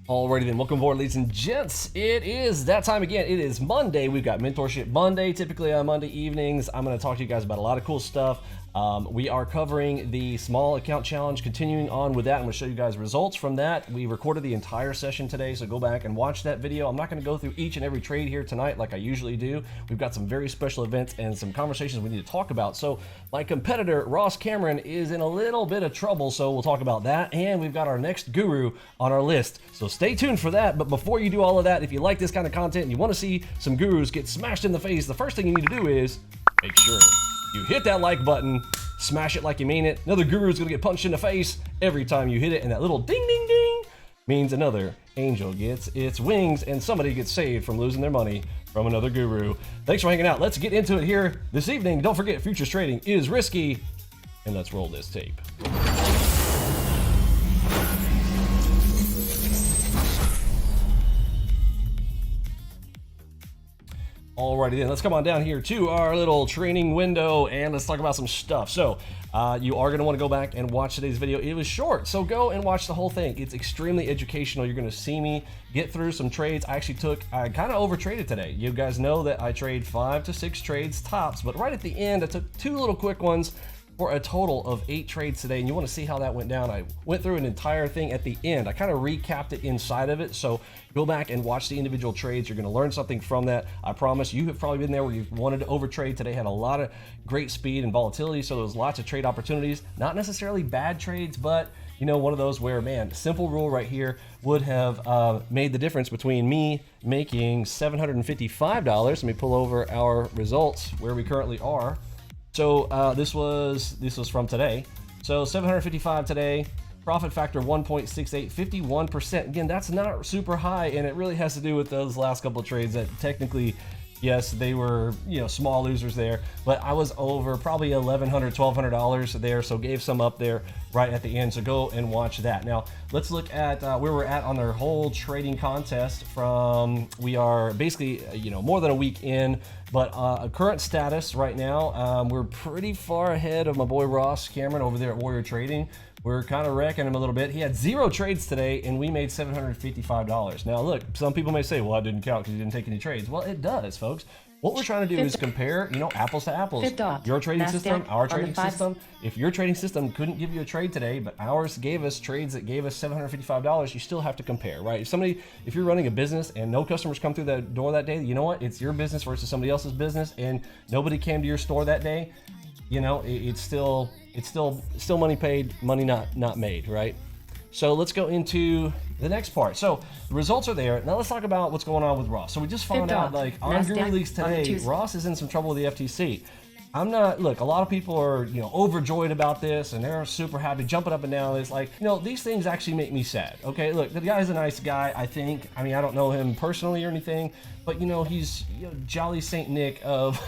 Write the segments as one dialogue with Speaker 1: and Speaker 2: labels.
Speaker 1: Alrighty then, welcome aboard, ladies and gents. It is that time again. It is Monday. We've got Mentorship Monday. Typically on Monday evenings, I'm going to talk to you guys about a lot of cool stuff. We are covering the small account challenge, continuing on with that. I'm going to show you guys results from that. We recorded the entire session today, so go back and watch that video. I'm not going to go through each and every trade here tonight like I usually do. We've got some very special events and some conversations we need to talk about. So my competitor, Ross Cameron, is in a little bit of trouble, so we'll talk about that. And we've got our next guru on our list, so stay tuned for that. But before you do all of that, if you like this kind of content and you want to see some gurus get smashed in the face, the first thing you need to do is make sure you hit that like button, smash it like you mean it. Another guru is going to get punched in the face every time you hit it, and that little ding ding ding means another angel gets its wings and somebody gets saved from losing their money from another guru. Thanks for hanging out. Let's get into it here this evening. Don't forget, futures trading is risky, and let's roll this tape. Alrighty then, let's come on down here to our little training window and let's talk about some stuff. So you are going to want to go back and watch today's video. It was short, so go and watch the whole thing. It's extremely educational. You're going to see me get through some trades. I kind of over traded today. You guys know that I trade 5 to 6 trades tops, but right at the end I took 2 little quick ones for a total of 8 trades today, and you want to see how that went down. I went through an entire thing at the end. I kind of recapped it inside of it, so go back and watch the individual trades. You're going to learn something from that. I promise. You have probably been there where you've wanted to overtrade. Today had a lot of great speed and volatility, so there was lots of trade opportunities. Not necessarily bad trades, but you know, one of those where, man, simple rule right here would have made the difference between me making $755. Let me pull over our results where we currently are. So this was from today. So 755 today, profit factor 1.68, 51%. Again, that's not super high, and it really has to do with those last couple of trades that technically, yes, they were, you know, small losers there, but I was over probably $1,100, $1,200 there, so gave some up there right at the end. So go and watch that. Now let's look at where we're at on our whole trading contest. We are basically, you know, more than a week in, but a current status right now, we're pretty far ahead of my boy Ross Cameron over there at Warrior Trading. We're kind of wrecking him a little bit. He had 0 trades today, and we made $755. Now, look, some people may say, well, I didn't count because you didn't take any trades. Well, it does, folks. What we're trying to do is compare, you know, apples to apples. Your trading system, our trading system. If your trading system couldn't give you a trade today, but ours gave us trades that gave us $755, you still have to compare, right? If you're running a business and no customers come through that door that day, you know what? It's your business versus somebody else's business, and nobody came to your store that day. You know, it's still money paid, money not made, right? So let's go into the next part. So the results are there. Now let's talk about what's going on with Ross. So we just found out, like, on Guru Leaks today, Ross is in some trouble with the FTC. Look, a lot of people are, you know, overjoyed about this and they're super happy, jumping up and down. It's like, you know, these things actually make me sad. Okay, look, the guy's a nice guy, I think. I mean, I don't know him personally or anything, but you know, he's, you know, Jolly Saint Nick of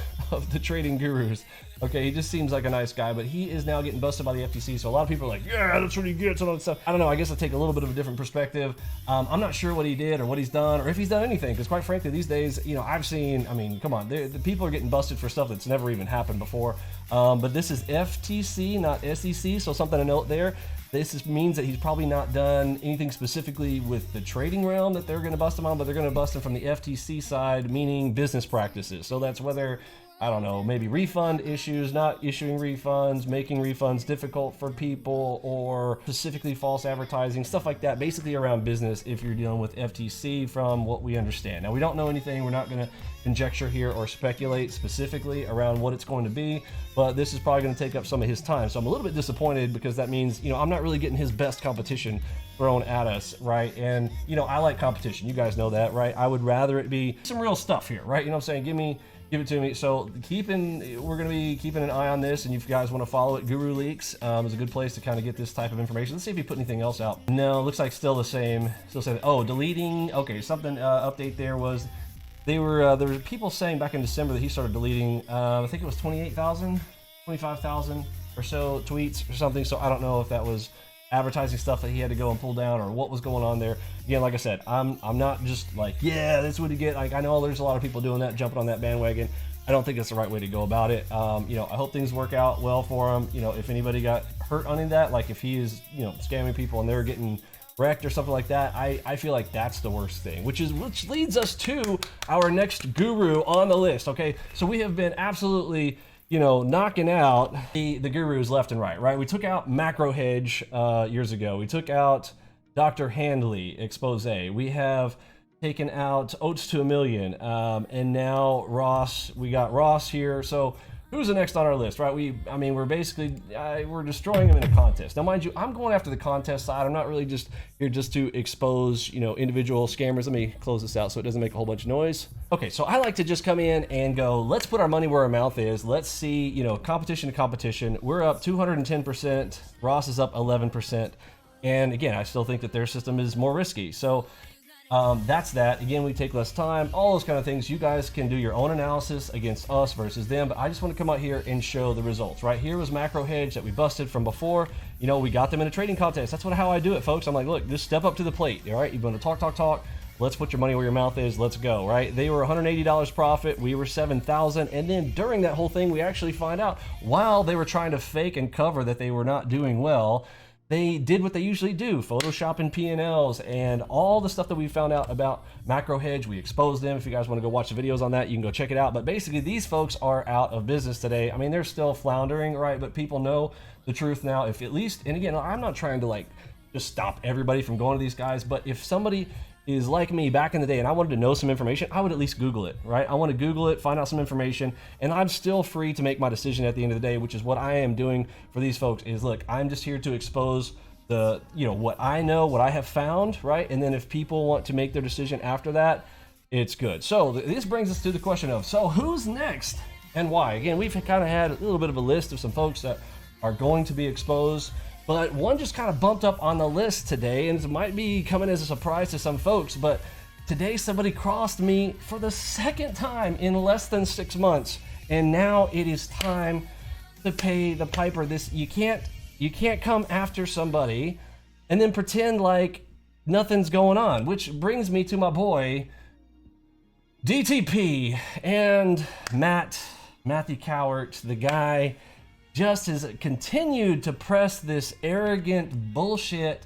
Speaker 1: the trading gurus. Okay, he just seems like a nice guy, but he is now getting busted by the FTC. So a lot of people are like, yeah, that's what he gets and all that stuff. I don't know, I guess I take a little bit of a different perspective. I'm not sure what he did or what he's done or if he's done anything, because quite frankly, these days, you know, I've seen, I mean, come on, the people are getting busted for stuff that's never even happened before. But this is FTC, not SEC, so something to note there. This means that he's probably not done anything specifically with the trading realm that they're going to bust him on, but they're going to bust him from the FTC side, meaning business practices. So that's whether, I don't know, maybe refund issues, not issuing refunds, making refunds difficult for people, or specifically false advertising, stuff like that, basically around business if you're dealing with FTC from what we understand. Now, we don't know anything. We're not going to conjecture here or speculate specifically around what it's going to be, but this is probably going to take up some of his time. So I'm a little bit disappointed because that means, you know, I'm not really getting his best competition thrown at us, right? And, you know, I like competition. You guys know that, right? I would rather it be some real stuff here, right? You know what I'm saying? Give it to me. So we're going to be keeping an eye on this, and if you guys want to follow it, Guru Leaks is a good place to kind of get this type of information. Let's see if he put anything else out. No, looks like still the same. Still saying, oh, deleting. Okay, something update there was there were people saying back in December that he started deleting. I think it was 28,000, 25,000 or so tweets or something. So I don't know if that was advertising stuff that he had to go and pull down or what was going on there. Again, like I said, I'm not just like, yeah, that's what you get. Like, I know there's a lot of people doing that, jumping on that bandwagon. I don't think it's the right way to go about it. You know, I hope things work out well for him. You know, if anybody got hurt on that, like if he is, you know, scamming people and they're getting wrecked or something like that, I feel like that's the worst thing, which leads us to our next guru on the list. Okay, so we have been absolutely, you know, knocking out the gurus left and right? We took out Macro Hedge years ago. We took out Dr. Handley expose. We have taken out Oats to a Million, and now Ross. We got Ross here. So who's the next on our list, right? I mean, we're basically, we're destroying them in a contest. Now, mind you, I'm going after the contest side. I'm not really just here just to expose, you know, individual scammers. Let me close this out so it doesn't make a whole bunch of noise. Okay, so I like to just come in and go, let's put our money where our mouth is. Let's see, you know, competition to competition. We're up 210%. Ross is up 11%. And again, I still think that their system is more risky. So that's that. Again, we take less time, all those kind of things. You guys can do your own analysis against us versus them, but I just want to come out here and show the results. Right here was Macro Hedge that we busted from before. You know, we got them in a trading contest. That's how I do it, folks. I'm like, look, just step up to the plate. All right, you're going to talk. Let's put your money where your mouth is. Let's go. Right? They were $180 profit. We were $7,000. And then during that whole thing, we actually find out while they were trying to fake and cover that they were not doing well, they did what they usually do, photoshopping P&Ls and all the stuff that we found out about Macro Hedge. We exposed them. If you guys want to go watch the videos on that, you can go check it out. But basically, these folks are out of business today. I mean, they're still floundering, right? But people know the truth now. If at least, and again, I'm not trying to like just stop everybody from going to these guys, but if somebody is like me back in the day and I wanted to know some information, I would at least Google it, right? I want to Google it, find out some information, and I'm still free to make my decision at the end of the day, which is what I am doing for these folks. Is look, I'm just here to expose the, you know, what I know, what I have found, right? And then if people want to make their decision after that, it's good. So this brings us to the question of, so who's next and why? Again, we've kind of had a little bit of a list of some folks that are going to be exposed, but one just kind of bumped up on the list today, and it might be coming as a surprise to some folks, but today somebody crossed me for the second time in less than 6 months, and now it is time to pay the piper. You can't come after somebody and then pretend like nothing's going on, which brings me to my boy DTP and Matthew Cowart. The guy just has continued to press this arrogant bullshit,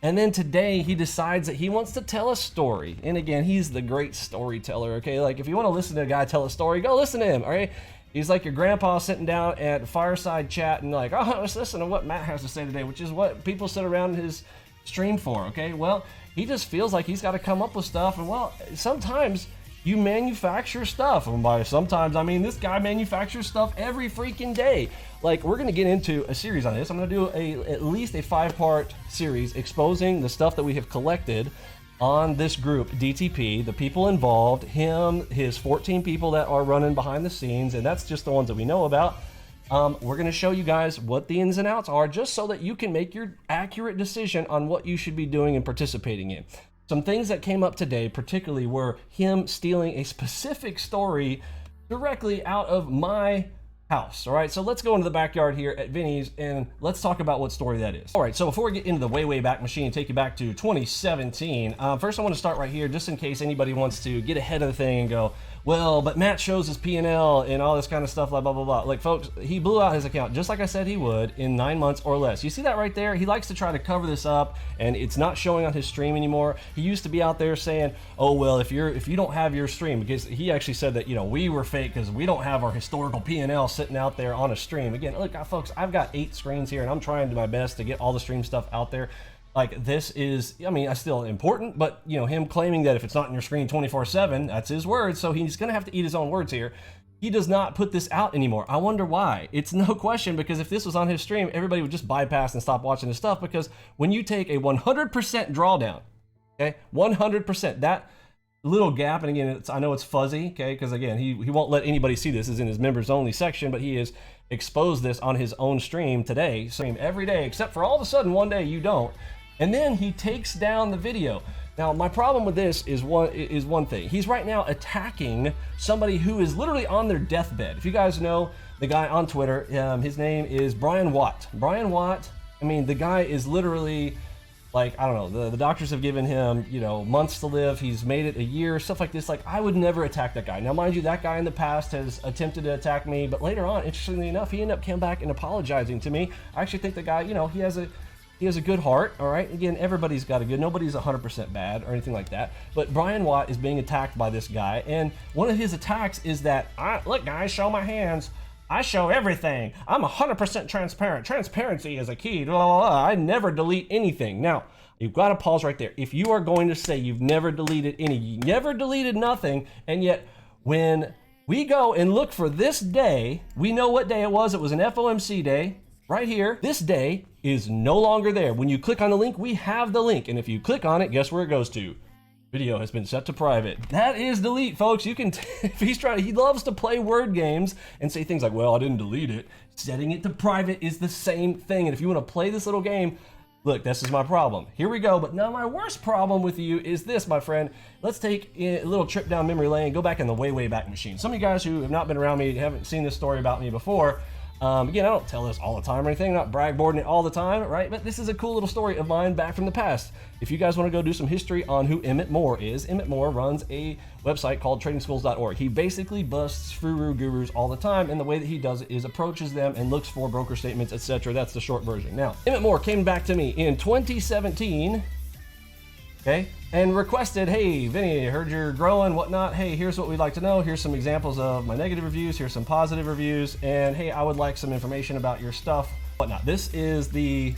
Speaker 1: and then today he decides that he wants to tell a story. And again, he's the great storyteller, okay? Like, if you want to listen to a guy tell a story, go listen to him, all right? He's like your grandpa sitting down at fireside chat and like, oh, let's listen to what Matt has to say today, which is what people sit around his stream for, okay? Well, he just feels like he's got to come up with stuff, and well, sometimes you manufacture stuff, and by sometimes I mean this guy manufactures stuff every freaking day. Like, we're gonna get into a series on this. I'm gonna do at least a 5-part series exposing the stuff that we have collected on this group, DTP, the people involved, him, his 14 people that are running behind the scenes, and that's just the ones that we know about. We're gonna show you guys what the ins and outs are, just so that you can make your accurate decision on what you should be doing and participating in. Some things that came up today particularly were him stealing a specific story directly out of my house. All right, so let's go into the backyard here at Vinny's and let's talk about what story that is. All right, so before we get into the way back machine and take you back to 2017, first I want to start right here just in case anybody wants to get ahead of the thing and go, well, but Matt shows his P&L and all this kind of stuff, blah, blah, blah, blah. Like, folks, he blew out his account just like I said he would in 9 months or less. You see that right there? He likes to try to cover this up, and it's not showing on his stream anymore. He used to be out there saying, oh, well, if you don't have your stream, because he actually said that, you know, we were fake because we don't have our historical P&L sitting out there on a stream. Again, look, folks, I've got 8 screens here, and I'm trying to my best to get all the stream stuff out there. Like, this is, I mean, it's still important, but, you know, him claiming that if it's not in your screen 24/7, that's his words, so he's going to have to eat his own words here. He does not put this out anymore. I wonder why. It's no question, because if this was on his stream, everybody would just bypass and stop watching his stuff, because when you take a 100% drawdown, okay, 100%, that little gap, and again, I know it's fuzzy, okay, because again, he won't let anybody see this. It's in his members only section, but he has exposed this on his own stream today, stream every day, except for all of a sudden one day you don't. And then he takes down the video. Now, my problem with this is one thing. He's right now attacking somebody who is literally on their deathbed. If you guys know the guy on Twitter, his name is Brian Watt. Brian Watt, I mean, the guy is literally, like, I don't know, the doctors have given him, you know, months to live. He's made it a year, stuff like this. Like, I would never attack that guy. Now, mind you, that guy in the past has attempted to attack me, but later on, interestingly enough, he ended up coming back and apologizing to me. I actually think the guy, you know, he has a He has a good heart, all right? Again, everybody's got a good, nobody's 100% bad or anything like that. But Brian Watt is being attacked by this guy. And one of his attacks is that, look guys, show my hands. I show everything. I'm 100% transparent. Transparency is a key. Blah, blah, blah. I never delete anything. Now, you've got to pause right there. If you are going to say you've never deleted you never deleted nothing, and yet when we go and look for this day, we know what day it was. It was an FOMC day right here. This day is no longer there. When you click on the link, we have the link. And if you click on it, guess where it goes to? Video has been set to private. That is delete, folks. You can, if he's trying, he loves to play word games and say things like, well, I didn't delete it. Setting it to private is the same thing. And if you want to play this little game, look, this is my problem. Here we go. But now my worst problem with you is this, my friend. Let's take a little trip down memory lane, go back in the way back machine. Some of you guys who have not been around me, haven't seen this story about me before. Again, I don't tell this all the time or anything, not bragboarding it all the time, right? But this is a cool little story of mine back from the past. If you guys want to go do some history on who Emmett Moore is, Emmett Moore runs a website called tradingschools.org. He basically busts Furu gurus all the time, and the way that he does it is approaches them and looks for broker statements, etc. That's the short version. Now, Emmett Moore came back to me in 2017, okay, and requested, hey, Vinny, I heard you're growing, whatnot. Hey, here's what we'd like to know. Here's some examples of my negative reviews. Here's some positive reviews. And hey, I would like some information about your stuff, whatnot. This is the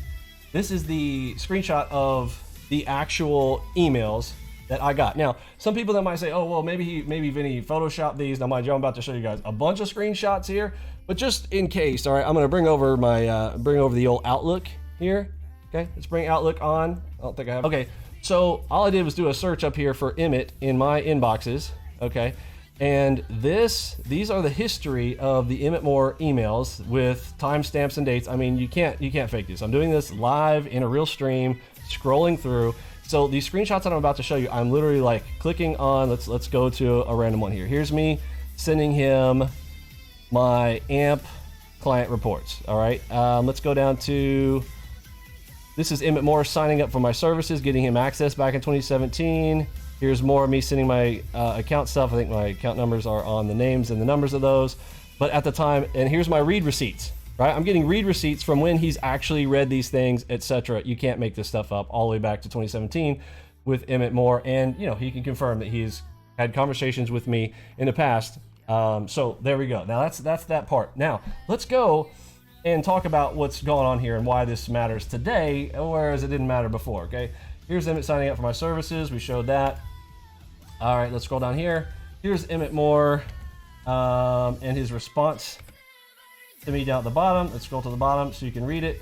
Speaker 1: screenshot of the actual emails that I got. Now, some people that might say, oh, well, maybe Vinny photoshopped these. Now, mind you, I'm about to show you guys a bunch of screenshots here, but just in case, all right, I'm going to bring over my, bring over the old Outlook here. Okay, let's bring Outlook on. I don't think I have. Okay. So all I did was do a search up here for Emmett in my inboxes, okay? And these are the history of the Emmett Moore emails with timestamps and dates. I mean, you can't fake this. I'm doing this live in a real stream, scrolling through. So these screenshots that I'm about to show you, I'm literally like clicking on, let's go to a random one here. Here's me sending him my AMP client reports, all right? Let's go down to, this is Emmett Moore signing up for my services, getting him access back in 2017. Here's more of me sending my account stuff. I think my account numbers are on the names and the numbers of those. But at the time, and here's my read receipts, right? I'm getting read receipts from when he's actually read these things, etc. You can't make this stuff up all the way back to 2017 with Emmett Moore. And, you know, he can confirm that he's had conversations with me in the past. So there we go. Now that's that part. Now let's go and talk about what's going on here and why this matters today, whereas it didn't matter before, okay? Here's Emmett signing up for my services. We showed that. All right, let's scroll down here. Here's Emmett Moore and his response to me down at the bottom. Let's scroll to the bottom so you can read it.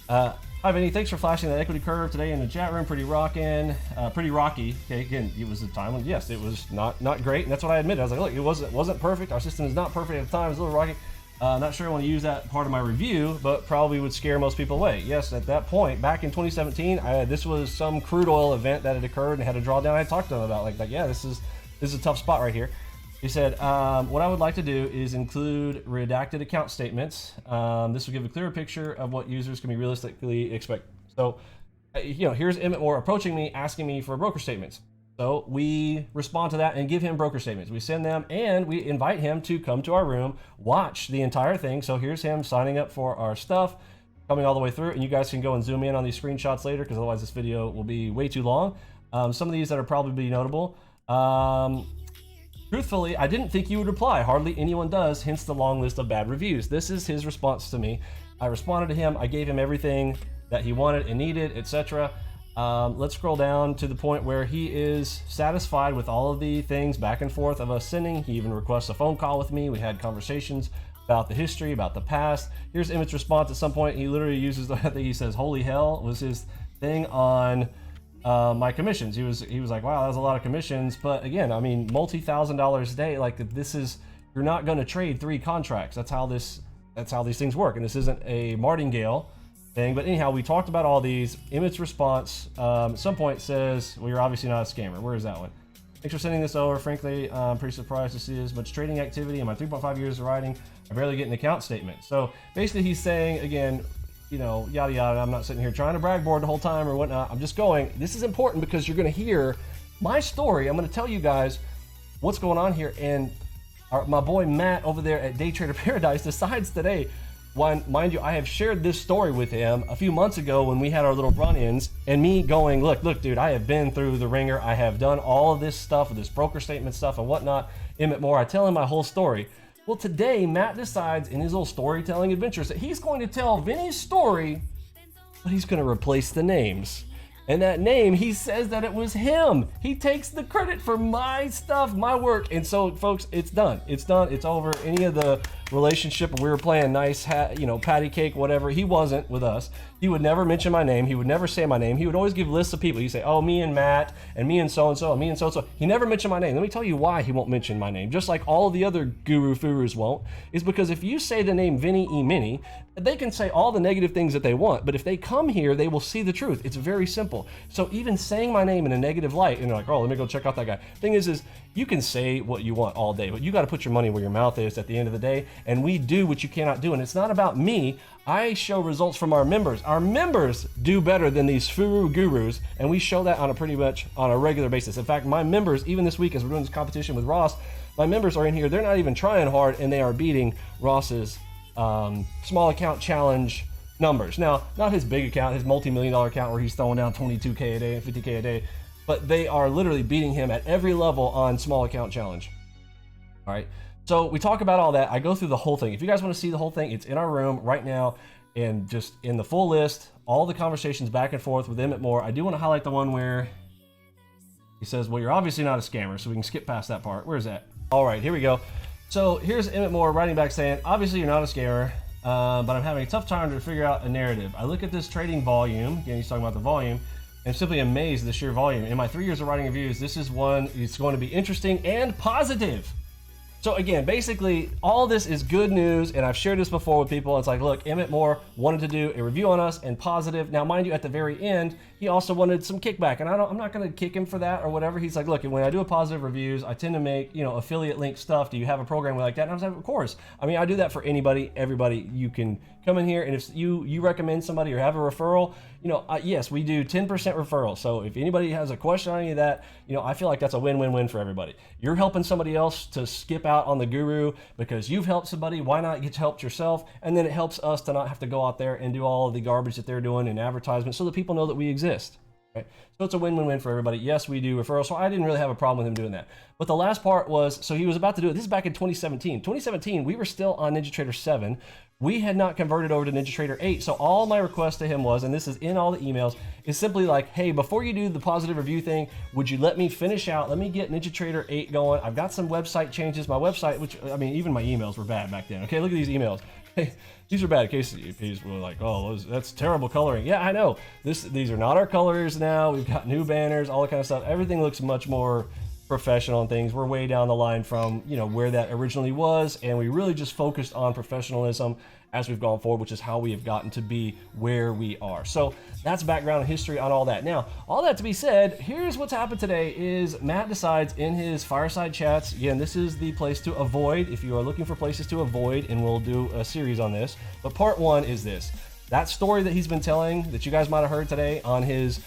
Speaker 1: Hi, Vinny. Thanks for flashing that equity curve today in the chat room. Pretty rocking, pretty rocky. Okay, again, it was a time when, yes, it was not great, and that's what I admitted. I was like, look, it wasn't perfect. Our system is not perfect at the time. It was a little rocky. Not sure I want to use that part of my review, but probably would scare most people away. Yes, at that point, back in 2017, this was some crude oil event that had occurred and had a drawdown. I talked to him about like yeah, this is a tough spot right here. He said, what I would like to do is include redacted account statements. This will give a clearer picture of what users can be realistically expect. So, you know, here's Emmett Moore approaching me, asking me for broker statements. So we respond to that and give him broker statements. We send them and we invite him to come to our room, watch the entire thing. So here's him signing up for our stuff, coming all the way through. And you guys can go and zoom in on these screenshots later because otherwise this video will be way too long. Some of these that are probably notable. Truthfully, I didn't think you would reply. Hardly anyone does, hence the long list of bad reviews. This is his response to me. I responded to him. I gave him everything that he wanted and needed, etc. Let's scroll down to the point where he is satisfied with all of the things back and forth of us sending. He even requests a phone call with me. We had conversations about the history, about the past. Here's Emmett's response at some point. He literally uses, I think he says, holy hell, was his thing on my commissions. He was like, wow, that was a lot of commissions. But again, I mean, multi-$1,000s a day, like this is, you're not going to trade 3 contracts. That's how these things work. And this isn't a martingale thing, but anyhow, we talked about all these. Emmett's response at some point says, well, you're obviously not a scammer. Where is that one? Thanks for sending this over. Frankly, I'm pretty surprised to see as much trading activity in my 3.5 years of writing. I barely get an account statement. So basically he's saying, again, you know, yada yada. I'm not sitting here trying to bragboard the whole time or whatnot. I'm just going, this is important because you're going to hear my story. I'm going to tell you guys what's going on here. And my boy Matt over there at Day Trader Paradise decides today, Mind you, I have shared this story with him a few months ago when we had our little run-ins, and me going, look, dude, I have been through the ringer. I have done all of this stuff, this broker statement stuff and whatnot. Emmett Moore, I tell him my whole story. Well, today, Matt decides in his little storytelling adventures that he's going to tell Vinny's story, but he's going to replace the names. And that name, he says that it was him. He takes the credit for my stuff, my work. And so, folks, it's done. It's done. It's over. Any of the relationship we were playing nice, patty cake, whatever. He wasn't with us. He would never mention my name. He would never say my name. He would always give lists of people. He'd say, oh, me and Matt, and me and so-and-so, and me and so-and-so. He never mentioned my name. Let me tell you why he won't mention my name, just like all of the other guru furus won't, is because if you say the name Vinny Emini, they can say all the negative things that they want, but if they come here, they will see the truth. It's very simple. So even saying my name in a negative light, and they're like, oh, let me go check out that guy. Thing is you can say what you want all day, but you got to put your money where your mouth is at the end of the day, and we do what you cannot do. And it's not about me. I show results from our members. Our members do better than these furu gurus, and we show that on a regular basis. In fact, my members, even this week as we're doing this competition with Ross, my members are in here. They're not even trying hard, and they are beating Ross's small account challenge numbers. Now, not his big account, his multi-million-dollar account where he's throwing down 22K a day and 50K a day, but they are literally beating him at every level on small account challenge. All right. So we talk about all that. I go through the whole thing. If you guys want to see the whole thing, it's in our room right now, and just in the full list, all the conversations back and forth with Emmett Moore. I do want to highlight the one where he says, well, you're obviously not a scammer, so we can skip past that part. Where's that? All right, here we go. So here's Emmett Moore writing back saying, obviously you're not a scammer, but I'm having a tough time to figure out a narrative. I look at this trading volume, again, he's talking about the volume, and simply amazed at the sheer volume. In my 3 years of writing reviews, this is one, it's going to be interesting and positive. So again, basically, all this is good news, and I've shared this before with people. It's like, look, Emmett Moore wanted to do a review on us and positive. Now, mind you, at the very end, he also wanted some kickback, and I'm not going to kick him for that or whatever. He's like, look, when I do a positive reviews, I tend to make, affiliate link stuff. Do you have a program like that? And I was like, of course. I mean, I do that for anybody, everybody. You can come in here, and if you recommend somebody or have a referral, yes, we do 10% referral. So if anybody has a question on any of that, I feel like that's a win-win-win for everybody. You're helping somebody else to skip out on the guru because you've helped somebody. Why not get helped yourself? And then it helps us to not have to go out there and do all of the garbage that they're doing in advertisements so that people know that we exist. Right? So it's a win-win-win for everybody. Yes, we do referrals. So I didn't really have a problem with him doing that. But the last part was, so he was about to do it. This is back in 2017. 2017, we were still on NinjaTrader 7. We had not converted over to NinjaTrader 8. So all my request to him was, and this is in all the emails, is simply like, hey, before you do the positive review thing, would you let me finish out? Let me get NinjaTrader 8 going. I've got some website changes. My website, which, I mean, even my emails were bad back then. Okay, look at these emails. Hey, these are bad. In case people are like, oh, that's terrible coloring. Yeah, I know. These are not our colors now. We've got new banners, all that kind of stuff. Everything looks much more professional and things. We're way down the line from where that originally was, and we really just focused on professionalism as we've gone forward, which is how we have gotten to be where we are. So that's background and history on all that. Now, all that to be said, here's what's happened today is Matt decides in his fireside chats, again, this is the place to avoid if you are looking for places to avoid, and we'll do a series on this. But part one is this. That story that he's been telling that you guys might have heard today on his,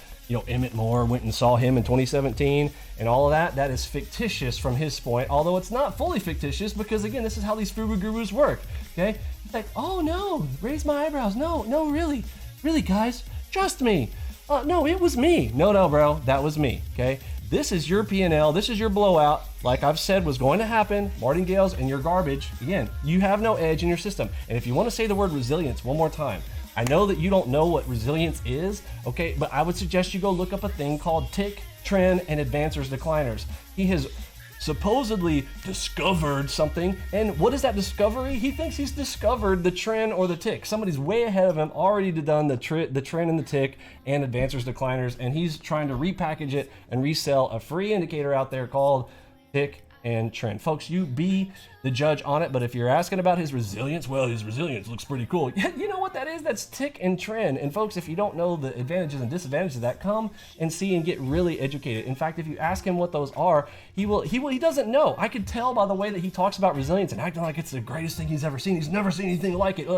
Speaker 1: Emmett Moore went and saw him in 2017 and all of that, that is fictitious from his point, although it's not fully fictitious because, again, this is how these Fubu gurus work, okay? It's like, oh, no, raise my eyebrows. No, really, guys, trust me. No, it was me. No, bro, that was me, okay? This is your P&L. This is your blowout. Like I've said was going to happen, martingales and your garbage. Again, you have no edge in your system. And if you want to say the word resilience one more time, I know that you don't know what resilience is, okay, but I would suggest you go look up a thing called tick, trend, and advancers decliners. He has supposedly discovered something, and what is that discovery? He thinks he's discovered the trend or the tick. Somebody's way ahead of him, already done the trend and the tick and advancers decliners, and he's trying to repackage it and resell a free indicator out there called tick and trend. Folks, you be the judge on it, but if you're asking about his resilience, well, his resilience looks pretty cool. You know what that is? That's tick and trend. And folks, if you don't know the advantages and disadvantages of that, come and see and get really educated. In fact, if you ask him what those are, he doesn't know. I could tell by the way that he talks about resilience and acting like it's the greatest thing he's ever seen. He's never seen anything like it.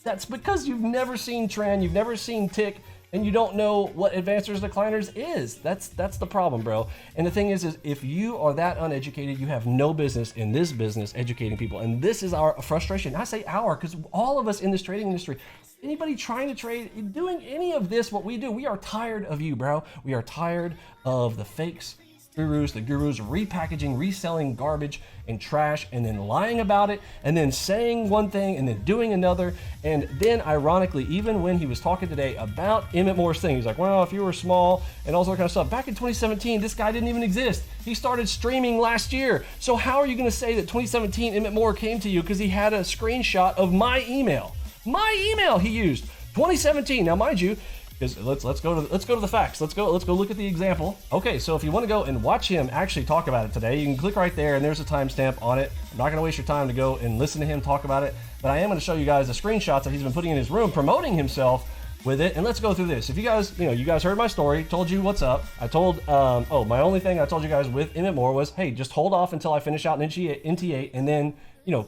Speaker 1: That's because you've never seen trend, you've never seen tick, and you don't know what advancers decliners is. That's the problem, bro. And the thing is if you are that uneducated, you have no business in this business educating people. And this is our frustration. I say our, because all of us in this trading industry, anybody trying to trade, doing any of this, what we do, we are tired of you, bro. We are tired of the fakes, the gurus repackaging, reselling garbage and trash, and then lying about it, and then saying one thing and then doing another. And then ironically, even when he was talking today about Emmett Moore's thing, he's like, well, if you were small and all that kind of stuff. Back in 2017, this guy didn't even exist. He started streaming last year. So how are you going to say that 2017 Emmett Moore came to you because he had a screenshot of my email? My email he used 2017. Now, mind you, let's go to the facts. Let's go look at the example. Okay, so if you want to go and watch him actually talk about it today, you can click right there and there's a timestamp on it. I'm not going to waste your time to go and listen to him talk about it, but I am going to show you guys the screenshots that he's been putting in his room promoting himself with it. And let's go through this. If you guys, you guys heard my story, told you what's up. I told, my only thing I told you guys with Emmett Moore was, hey, just hold off until I finish out an NT8 and then,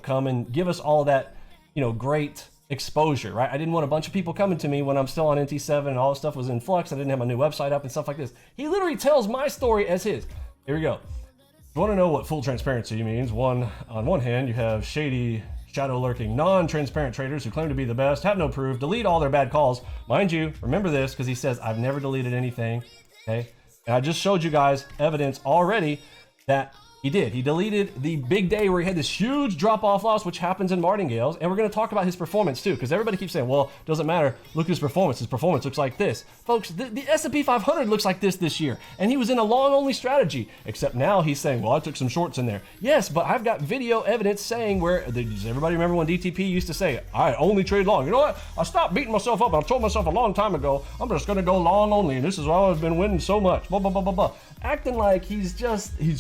Speaker 1: come and give us all that, great exposure, right? I didn't want a bunch of people coming to me when I'm still on NT7 and all this stuff was in flux. I didn't have my new website up and stuff like this. He literally tells my story as his. Here we go. You want to know what full transparency means? On one hand, you have shady, shadow lurking, non-transparent traders who claim to be the best, have no proof, delete all their bad calls. Mind you, remember this, because he says, I've never deleted anything, okay? And I just showed you guys evidence already that he did. He deleted the big day where he had this huge drop-off loss, which happens in martingales. And we're going to talk about his performance too, because everybody keeps saying, well, it doesn't matter. Look at his performance. His performance looks like this. Folks, the S&P 500 looks like this year. And he was in a long-only strategy, except now he's saying, well, I took some shorts in there. Yes, but I've got video evidence saying where, does everybody remember when DTP used to say, I only trade long? You know what? I stopped beating myself up. I told myself a long time ago, I'm just going to go long only. And this is why I've been winning so much. Blah, blah, blah, blah, blah. Acting like he's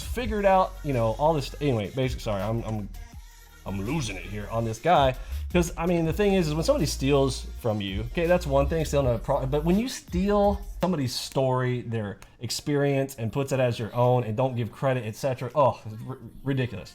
Speaker 1: figured out, all this. Anyway, basically, sorry, I'm losing it here on this guy. Because, I mean, the thing is when somebody steals from you, okay, that's one thing, stealing a product. But when you steal somebody's story, their experience, and puts it as your own and don't give credit, etc., ridiculous.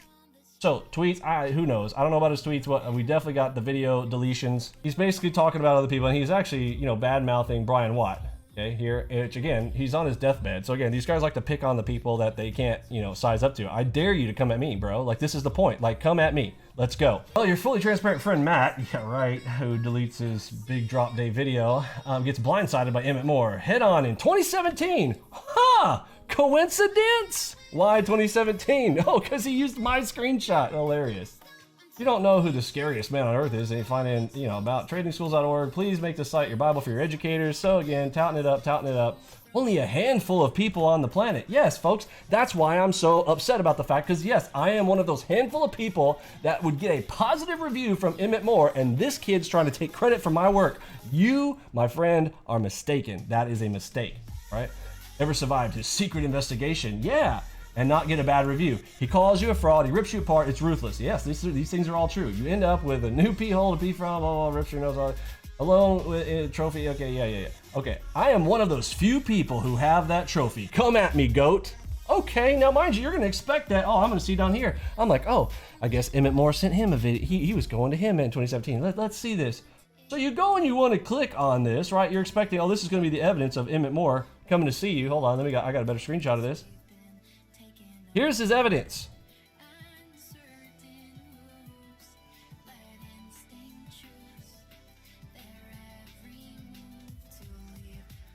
Speaker 1: So, tweets, who knows? I don't know about his tweets. We definitely got the video deletions. He's basically talking about other people, and he's actually, bad-mouthing Brian Watt. Okay, here, which again, he's on his deathbed. So again, these guys like to pick on the people that they can't, size up to. I dare you to come at me, bro. Like, this is the point. Like, come at me. Let's go. Well, your fully transparent friend, Matt, yeah, right, who deletes his big drop day video, gets blindsided by Emmett Moore. Head on in 2017. Ha! Coincidence? Why 2017? Oh, because he used my screenshot. Hilarious. If you don't know who the scariest man on earth is, and you find in, about tradingschools.org, please make the site your Bible for your educators. So again, touting it up. Only a handful of people on the planet. Yes, folks, that's why I'm so upset about the fact, because yes, I am one of those handful of people that would get a positive review from Emmett Moore, and this kid's trying to take credit for my work. You, my friend, are mistaken. That is a mistake, right? Ever survived his secret investigation? Yeah. And not get a bad review. He calls you a fraud, he rips you apart, it's ruthless. Yes, these things are all true. You end up with a new pee hole to pee from, rips your nose off, alone with a trophy, okay, yeah. Okay, I am one of those few people who have that trophy. Come at me, goat. Okay, now mind you, you're gonna expect that, I'm gonna see down here. I'm like, I guess Emmett Moore sent him a video. He was going to him in 2017. Let's see this. So you go and you wanna click on this, right? You're expecting, this is gonna be the evidence of Emmett Moore coming to see you. Hold on, I got a better screenshot of this. Here's his evidence.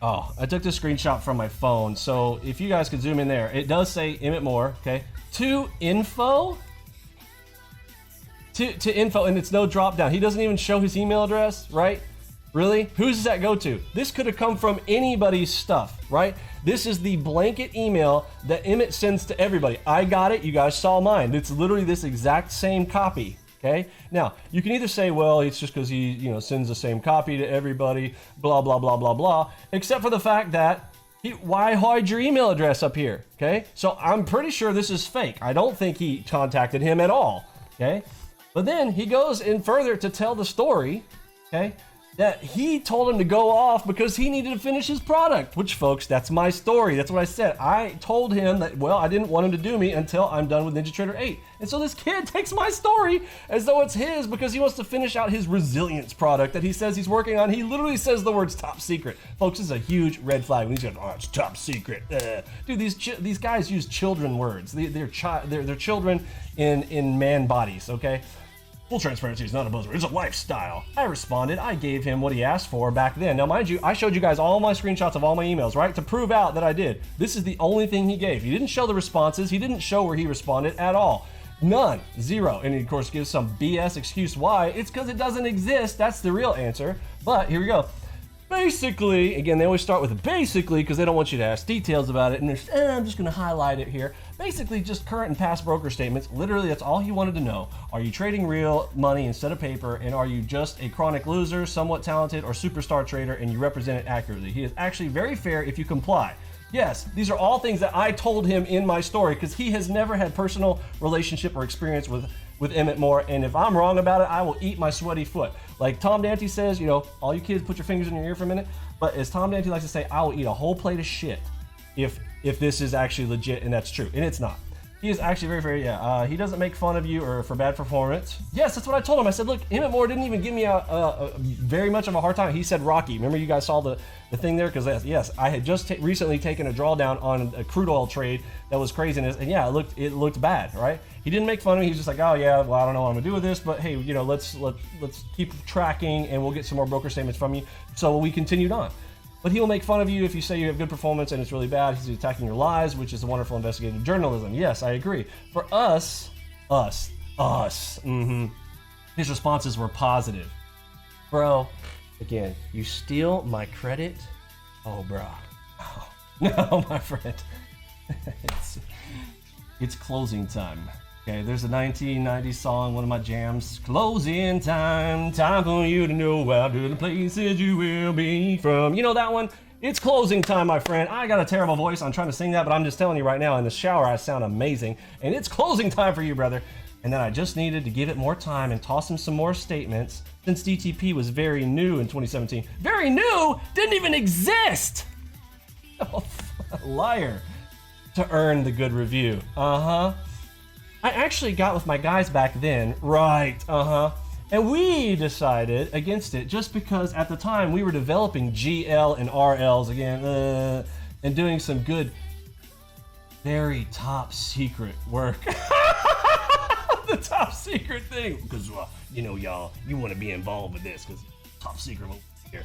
Speaker 1: I took this screenshot from my phone. So if you guys could zoom in there, it does say Emmett Moore, okay? To info, and it's no drop down. He doesn't even show his email address, right? Really? Who does that go to? This could have come from anybody's stuff, right? This is the blanket email that Emmett sends to everybody. I got it, you guys saw mine. It's literally this exact same copy, okay? Now, you can either say, well, it's just because he, sends the same copy to everybody, blah, blah, blah, blah, blah, except for the fact that why hide your email address up here, okay? So I'm pretty sure this is fake. I don't think he contacted him at all, okay? But then he goes in further to tell the story, okay? that he told him to go off because he needed to finish his product, which, folks, that's my story. That's what I said. I told him that, well, I didn't want him to do me until I'm done with Ninja Trader 8. And so this kid takes my story as though it's his because he wants to finish out his resilience product that he says he's working on. He literally says the words top secret. Folks, this is a huge red flag when he's going, oh, it's top secret. Dude, these guys use children words. They're children in man bodies, okay? Full transparency is not a buzzword, it's a lifestyle. I responded, I gave him what he asked for back then. Now, mind you, I showed you guys all my screenshots of all my emails, right? To prove out that I did. This is the only thing he gave. He didn't show the responses. He didn't show where he responded at all. None, zero. And he, of course, gives some BS excuse why. It's because it doesn't exist. That's the real answer. But here we go. Basically, again, they always start with basically because they don't want you to ask details about it. And I'm just going to highlight it here. Basically, just current and past broker statements. Literally, that's all he wanted to know. Are you trading real money instead of paper? And are you just a chronic loser, somewhat talented, or superstar trader, and you represent it accurately? He is actually very fair if you comply. Yes, these are all things that I told him in my story because he has never had personal relationship or experience with Emmett Moore. And if I'm wrong about it, I will eat my sweaty foot. Like Tom Dante says, you know, all you kids put your fingers in your ear for a minute. But as Tom Dante likes to say, I will eat a whole plate of shit if this is actually legit, and that's true. And it's not. He is actually very, very, he doesn't make fun of you or for bad performance. Yes, that's what I told him. I said, look, Emmett Moore didn't even give me a very much of a hard time. He said Rocky. Remember you guys saw the thing there? Because yes, I had just recently taken a drawdown on a crude oil trade that was craziness. And yeah, it looked bad, right? He didn't make fun of me. He was just like, oh yeah, well, I don't know what I'm gonna do with this, but hey, you know, let's keep tracking and we'll get some more broker statements from you. So we continued on. But he will make fun of you if you say you have good performance and it's really bad. He's attacking your lies, which is a wonderful investigative journalism. Yes, I agree. For us, his responses were positive. Bro, again, you steal my credit? Oh, bro. Oh, no, my friend. It's closing time. Okay, there's a 1990s song, one of my jams. Closing time, time for you to know out to the places you will be from. You know that one? It's closing time, my friend. I got a terrible voice. I'm trying to sing that, but I'm just telling you right now, in the shower, I sound amazing. And it's closing time for you, brother. And then I just needed to give it more time and toss him some more statements since DTP was very new in 2017. Very new? Didn't even exist! Oh, liar. To earn the good review. Uh-huh. I actually got with my guys back then, right, and we decided against it just because at the time we were developing GL and RLs again, and doing some good, very top secret work. The top secret thing, because, you know, y'all, you want to be involved with this, because top secret here.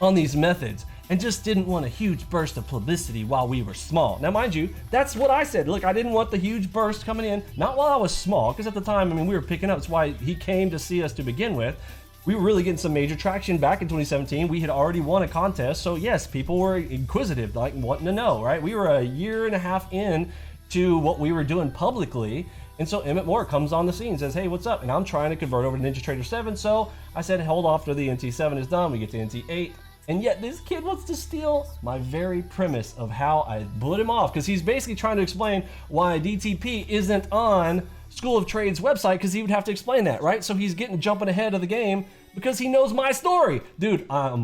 Speaker 1: On these methods, and just didn't want a huge burst of publicity while we were small. Now, mind you, that's what I said. Look, I didn't want the huge burst coming in, not while I was small, because at the time, I mean, we were picking up. That's why he came to see us to begin with. We were really getting some major traction back in 2017. We had already won a contest, so yes, people were inquisitive, like wanting to know, right? We were a year and a half in to what we were doing publicly. And so Emmett Moore comes on the scene, says, hey, what's up? And I'm trying to convert over to Ninja Trader 7. So I said, hold off till the NT7 is done. We get to NT8. And yet this kid wants to steal my very premise of how I blew him off, because he's basically trying to explain why DTP isn't on School of Trade's website, because he would have to explain that, right? So he's jumping ahead of the game because he knows my story. Dude, hallelujah,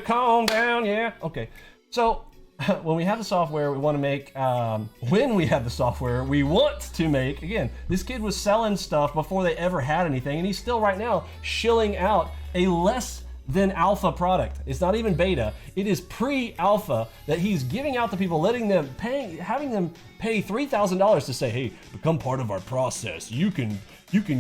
Speaker 1: calm down, yeah. Okay, so when we have the software we want to make, again, this kid was selling stuff before they ever had anything, and he's still right now shilling out a less than alpha product. It's not even beta, it is pre-alpha that he's giving out to people, having them pay $3,000 to say, hey, become part of our process. You can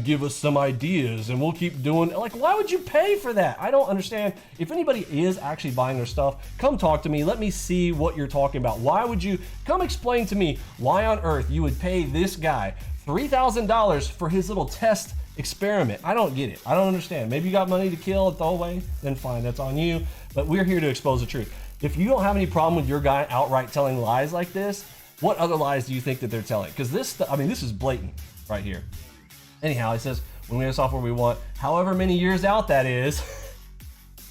Speaker 1: give us some ideas and we'll keep doing, like, why would you pay for that? I don't understand. If anybody is actually buying their stuff, come talk to me. Let me see what you're talking about. Why would you, come explain to me why on earth you would pay this guy $3,000 for his little test experiment. I don't get it. I don't understand. Maybe you got money to kill and throw away, then fine, that's on you. But we're here to expose the truth. If you don't have any problem with your guy outright telling lies like this, what other lies do you think that they're telling? Because this is blatant right here. Anyhow, he says, when we have software we want, however many years out that is,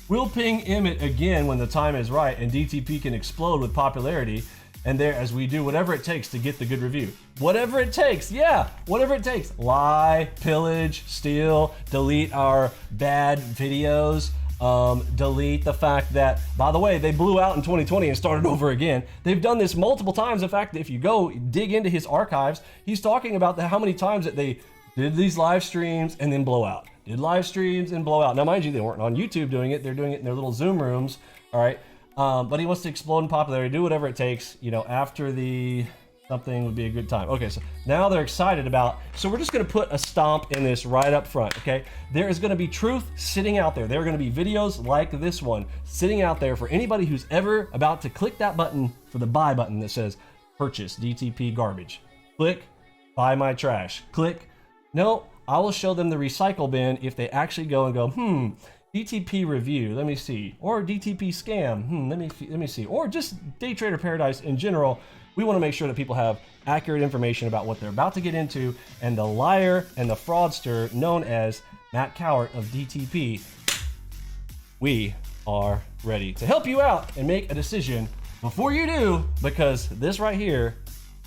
Speaker 1: we'll ping Emmett again when the time is right and DTP can explode with popularity. and there as we do whatever it takes to get the good review. Whatever it takes, yeah, whatever it takes. Lie, pillage, steal, delete our bad videos, delete the fact that, by the way, they blew out in 2020 and started over again. They've done this multiple times. In fact, if you go dig into his archives, he's talking about how many times that they did these live streams and then blow out. Did live streams and blow out. Now, mind you, they weren't on YouTube doing it. They're doing it in their little Zoom rooms, all right? But he wants to explode in popularity, do whatever it takes, you know, after the something would be a good time. Okay, so now they're excited about, so we're just gonna put a stomp in this right up front, okay? There is gonna be truth sitting out there. There are gonna be videos like this one sitting out there for anybody who's ever about to click that button for the buy button that says purchase DTP garbage. Click buy my trash. Click, no, I will show them the recycle bin if they actually go and go, DTP review, let me see, or DTP scam, let me see, or just day trader paradise in general. We want to make sure that people have accurate information about what they're about to get into, and the liar and the fraudster known as Matt Cowart of DTP, we are ready to help you out and make a decision before you do, because this right here,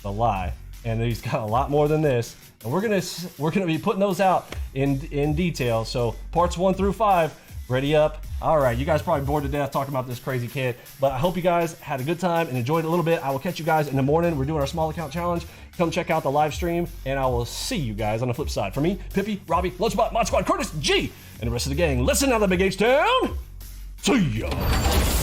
Speaker 1: the lie, and he's got a lot more than this, and we're gonna be putting those out in detail. So parts 1 through 5, ready up. All right, you guys probably bored to death talking about this crazy kid, but I hope you guys had a good time and enjoyed it a little bit. I will catch you guys in the morning. We're doing our small account challenge. Come check out the live stream, and I will see you guys on the flip side. For me, Pippi, Robbie, Lunchbot, Mod Squad, Curtis, G, and the rest of the gang. Listen now, the Big H-Town. See ya.